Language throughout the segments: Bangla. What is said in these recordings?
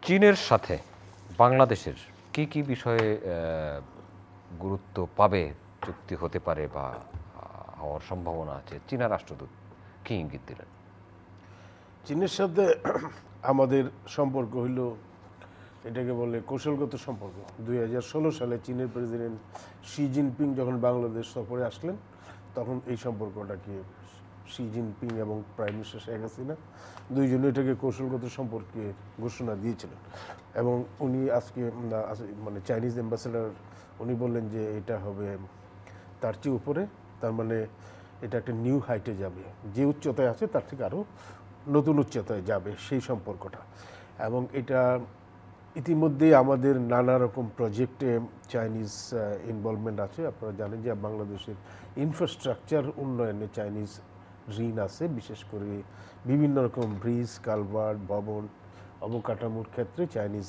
চীনের সাথে বাংলাদেশের কি কি বিষয়ে গুরুত্ব পাবে, চুক্তি হতে পারে বা হওয়ার সম্ভাবনা আছে, চীনা রাষ্ট্রদূত কি ইঙ্গিত দিলেন? চীনের সাথে আমাদের সম্পর্ক হইল, এটাকে বলে কৌশলগত সম্পর্ক। 2016 সালে চীনের প্রেসিডেন্ট শি জিনপিং যখন বাংলাদেশ সফরে আসলেন, তখন এই সম্পর্কটাকে শি জিনপিং এবং প্রাইম মিনিস্টার শেখ হাসিনা দুইজনে এটাকে কৌশলগত সম্পর্কে ঘোষণা দিয়েছিলেন। এবং উনি আজকে মানে চাইনিজ অ্যাম্বাসেডার উনি বললেন যে এটা হবে তার চেয়ে উপরে, তার মানে এটা একটা নিউ হাইটে যাবে, যে উচ্চতায় আছে তার থেকে আরও নতুন উচ্চতায় যাবে সেই সম্পর্কটা। এবং এটা ইতিমধ্যেই আমাদের নানা রকম প্রজেক্টে চাইনিজ ইনভলভমেন্ট আছে। আপনারা জানেন যে বাংলাদেশের ইনফ্রাস্ট্রাকচার উন্নয়নে চাইনিজ ঋণ আছে, বিশেষ করে বিভিন্ন রকম ব্রিজ, কালভার্ট, ভবন, অবকাঠামোর ক্ষেত্রে চাইনিজ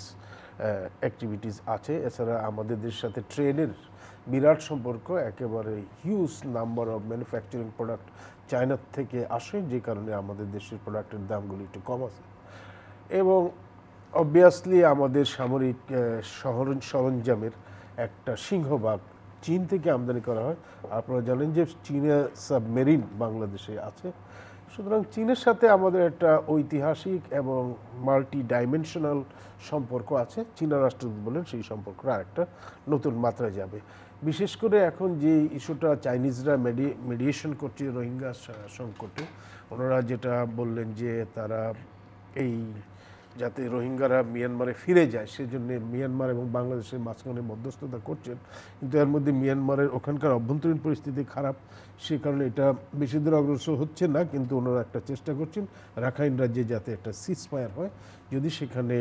অ্যাক্টিভিটিস আছে। এছাড়া আমাদের দেশের সাথে ট্রেনের বিরাট সম্পর্ক, একেবারে huge number of manufacturing product চায়নার থেকে আসে, যে কারণে আমাদের দেশের প্রোডাক্টের দামগুলি একটু কম আছে। এবং অবভিয়াসলি আমাদের সামরিক সরঞ্জামের একটা সিংহভাগ চীন থেকে আমদানি করা হয়। আপনারা জানেন যে চীনা সাবমেরিন বাংলাদেশে আছে। সুতরাং চীনের সাথে আমাদের একটা ঐতিহাসিক এবং মাল্টি ডাইমেনশনাল সম্পর্ক আছে। চীনা রাষ্ট্রদূত বলেন সেই সম্পর্কটা আরেকটা নতুন মাত্রায় যাবে। বিশেষ করে এখন যে ইস্যুটা চাইনিজরা মেডিয়েশন করছে রোহিঙ্গা সংকটে, ওনারা যেটা বললেন যে তারা এই যাতে রোহিঙ্গারা মিয়ানমারে ফিরে যায় সেজন্য মিয়ানমার এবং বাংলাদেশের মাঝখানে মধ্যস্থতা করছেন। কিন্তু এর মধ্যে মিয়ানমারের ওখানকার অভ্যন্তরীণ পরিস্থিতি খারাপ, সে কারণে এটা বেশি দূর অগ্রসর হচ্ছে না। কিন্তু ওনারা একটা চেষ্টা করছেন রাখাইন রাজ্যে যাতে একটা সিজফায়ার হয়, যদি সেখানে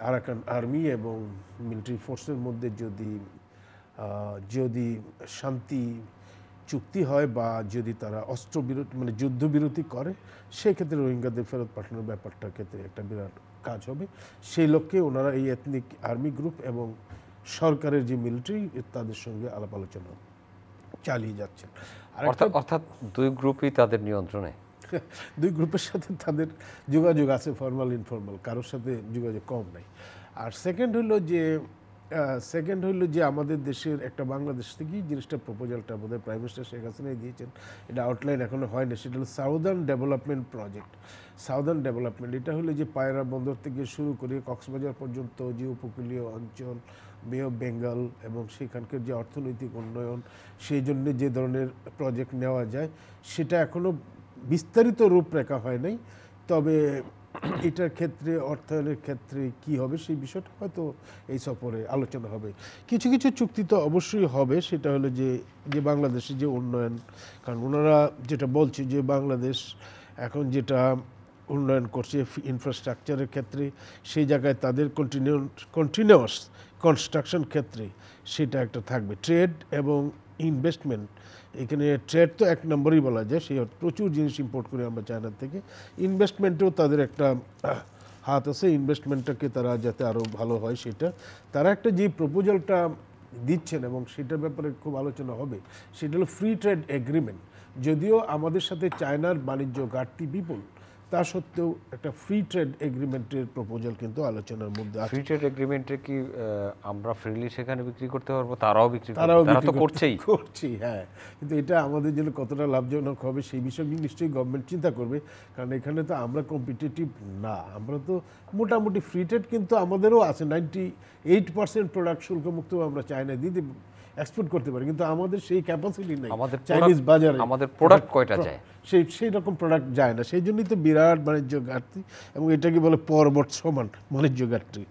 আরাকান আর্মি এবং মিলিটারি ফোর্সের মধ্যে যদি শান্তি চুক্তি হয় বা যদি তারা অস্ত্রবিরতি মানে যুদ্ধবিরতি করে, সেক্ষেত্রে রোহিঙ্গাদের ফেরত পাঠানোর ব্যাপারটার ক্ষেত্রে একটা বিরাট কাজ হবে। সেই লক্ষ্যে ওনারা এই এথনিক আর্মি গ্রুপ এবং সরকারের যে মিলিটারি তাদের সঙ্গে আলাপ আলোচনা চালিয়ে যাচ্ছেন। অর্থাৎ দুই গ্রুপই তাদের নিয়ন্ত্রণে, দুই গ্রুপের সাথে তাদের যোগাযোগ আছে, ফর্মাল ইনফর্মাল, কারোর সাথে যোগাযোগ কম নাই। আর সেকেন্ড হইল যে আমাদের দেশের একটা বাংলাদেশ থেকেই জিনিসটা প্রপোজালটা বোধহয় প্রাইম মিনিস্টার শেখ হাসিনাই দিয়েছেন, এটা আউটলাইন এখনো হয়নি। সেটা হলো southern development project. Southern development এটা হলো যে পায়রা বন্দর থেকে শুরু করে কক্সবাজার পর্যন্ত যে উপকূলীয় অঞ্চল, বে অফ বেঙ্গল এবং সেখানকার যে অর্থনৈতিক উন্নয়ন, সেই জন্য যে ধরনের প্রজেক্ট নেওয়া যায় সেটা এখনও বিস্তারিত রূপরেখা হয় নাই। তবে এটার ক্ষেত্রে অর্থায়নের ক্ষেত্রে কি হবে সেই বিষয়টা হয়তো এই সফরে আলোচনা হবে। কিছু কিছু চুক্তি তো অবশ্যই হবে, সেটা হলো যে বাংলাদেশের যে উন্নয়ন, কারণ ওনারা যেটা বলছে যে বাংলাদেশ এখন যেটা উন্নয়ন করছে ইনফ্রাস্ট্রাকচারের ক্ষেত্রে, সেই জায়গায় তাদের কন্টিনিউয়াস কনস্ট্রাকশন ক্ষেত্রে সেটা একটা থাকবে। ট্রেড এবং ইনভেস্টমেন্ট, এখানে ট্রেড তো এক নম্বরই বলা যায়, সেই প্রচুর জিনিস ইম্পোর্ট করি আমরা চায়না থেকে। ইনভেস্টমেন্টেও তাদের একটা হাত আছে, ইনভেস্টমেন্টটাকে তারা যাতে আরও ভালো হয় সেটা তারা একটা যে প্রপোজালটা দিচ্ছেন এবং সেটার ব্যাপারে খুব আলোচনা হবে। সেটা হলো ফ্রি ট্রেড এগ্রিমেন্ট। যদিও আমাদের সাথে চায়নার বাণিজ্য ঘাটতি বিপুল, তা সত্ত্বেও একটা ফ্রি ট্রেড এগ্রিমেন্টের প্রপোজাল কিন্তু আলোচনার মধ্যে আছে। ফ্রি ট্রেড এগ্রিমেন্টে কি আমরা ফ্রিলি সেখানে বিক্রি করতে পারবো? তারাও বিক্রি করছি, হ্যাঁ। কিন্তু এটা আমাদের জন্য কতটা লাভজনক হবে সেই বিষয়ে নিশ্চয়ই গভর্নমেন্ট চিন্তা করবে, কারণ এখানে তো আমরা কম্পিটিটিভ না। আমরা তো মোটামুটি ফ্রি ট্রেড কিন্তু আমাদেরও আছে, 98% প্রোডাক্ট শুল্কমুক্ত আমরা চায়নায় দিতে এক্সপোর্ট করতে পারি, কিন্তু আমাদের সেই ক্যাপাসিটি নেই চাইনিজ বাজারে। আমাদের প্রোডাক্ট কয়টা যায়, সেই রকম প্রোডাক্ট যায় না, সেই জন্যই তো বিরাট বাণিজ্য ঘাটতি, এবং এটাকে বলে পর্বত সমান বাণিজ্য ঘাটতি।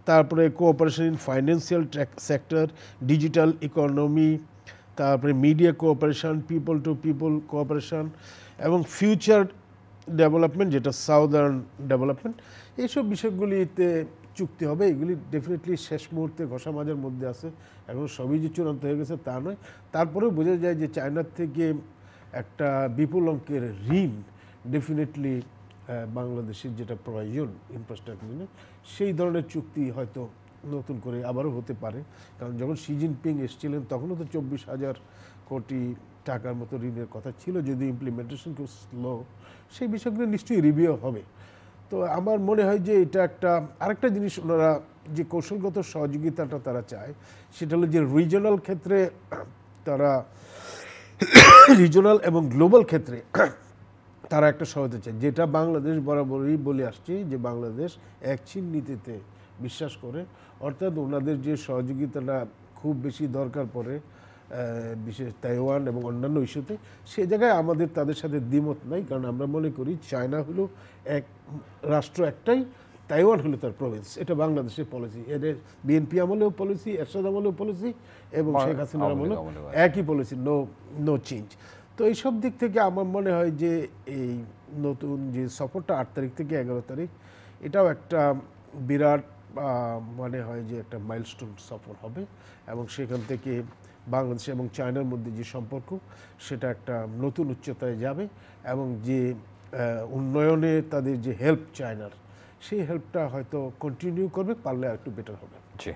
তারপরে cooperation in financial sector, digital economy, তারপরে media cooperation, people to people cooperation এবং ফিউচার ডেভেলপমেন্ট যেটা সাউদার্ন ডেভেলপমেন্ট, এইসব বিষয়গুলিতে চুক্তি হবে। এগুলি ডেফিনেটলি শেষ মুহূর্তে ঘষা মাজার মধ্যে আছে, এখন সবই যে চূড়ান্ত হয়ে গেছে তা নয়। তারপরেও বোঝা যায় যে চায়নার থেকে একটা বিপুল অঙ্কের ঋণ ডেফিনেটলি বাংলাদেশের যেটা প্রয়োজন ইনফ্রাস্ট্রাকচার, সেই ধরনের চুক্তি হয়তো নতুন করে আবারও হতে পারে। কারণ যখন শি জিনপিং এসেছিলেন তখনও তো 24,000 কোটি টাকার মতো ঋণের কথা ছিল, যদি ইমপ্লিমেন্টেশন খুব স্লো, সেই বিষয়গুলো নিশ্চয়ই রিভিউ হবে। তো আমার মনে হয় যে এটা একটা আরেকটা জিনিস ওনারা যে কৌশলগত সহযোগিতাটা তারা চায় সেটা হলো যে রিজনাল ক্ষেত্রে তারা রিজনাল এবং গ্লোবাল ক্ষেত্রে তারা একটা সহায়তা চায়, যেটা বাংলাদেশ বরাবরই বলে আসছে যে বাংলাদেশ এক চীন নীতিতে বিশ্বাস করে। অর্থাৎ ওনাদের যে সহযোগিতাটা খুব বেশি দরকার পড়ে বিশেষ তাইওয়ান এবং অন্যান্য ইস্যুতে, সে জায়গায় আমাদের তাদের সাথে দ্বিমত নাই। কারণ আমরা মনে করি চায়না হলো এক রাষ্ট্র একটাই, তাইওয়ান হলো তার প্রভিন্স। এটা বাংলাদেশের পলিসি, এদের বিএনপি আমলেও পলিসি, এরশাদ আমলেও পলিসি এবং শেখ হাসিনার আমলেও একই পলিসি, নো চেঞ্জ। তো এইসব দিক থেকে আমার মনে হয় যে এই নতুন যে সফরটা 8 তারিখ থেকে 11 তারিখ, এটাও একটা বিরাট মনে হয় যে একটা মাইলস্টোন সফর হবে এবং সেখান থেকে বাংলাদেশ এবং চায়নার মধ্যে যে সম্পর্ক সেটা একটা নতুন উচ্চতায় যাবে এবং যে উন্নয়নে তাদের যে হেল্প চায়নার, সেই হেল্পটা হয়তো কন্টিনিউ করবে, পারলে আর একটু বেটার হবে। জি।